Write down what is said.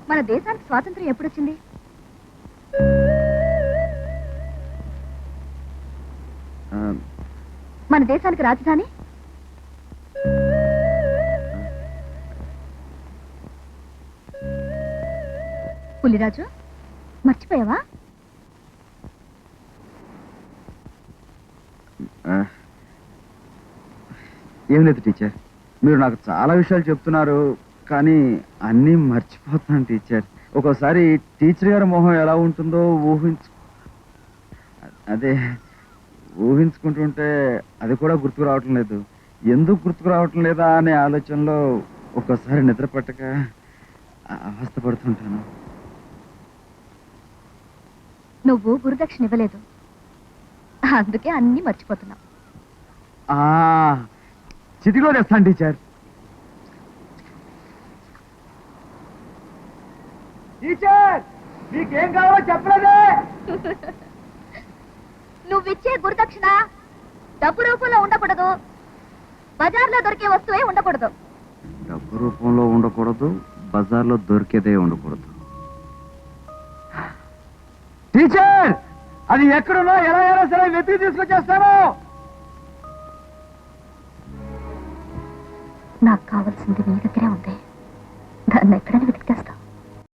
మన దేశానికి స్వాతంత్రం ఎప్పుడొచ్చింది? మన దేశానికి రాజధాని? పులిరాజు, మర్చిపోయావా? ఏం లేదు టీచర్, మీరు నాకు చాలా విషయాలు చెప్తున్నారు, కానీ అన్నీ మర్చిపోతున్నాను టీచర్. ఒక్కోసారి టీచర్ గారి మొహం ఎలా ఉంటుందో ఊహించుకుంటుంటే అది కూడా గుర్తుకు రావటం లేదు. ఎందుకు గుర్తుకు రావటం లేదా అనే ఆలోచనలో ఒక్కోసారి నిద్ర పట్టక అవస్థపడుతుంటాను. నువ్వు గురుదక్షిణ ఇవ్వలేదు, అందుకే అన్ని మర్చిపోతున్నావు. చిటికలో తెస్తాను టీచర్. టీచర్, మీకేం కావాలో చెప్పలేదే. నువ్విచ్చే గురుదక్షిణ డబ్బు రూపంలో ఉండకూడదు, బజార్లో దొరికే వస్తువే ఉండకూడదు. డబ్బు రూపంలో ఉండకూడదు, బజార్లో దొరికేదే ఉండకూడదు. టీచర్, అది ఎక్కడున్నా ఎలా అయినా సరే వెతికి తీసుకొచ్చేస్తాను. నాకు కావాల్సింది నీ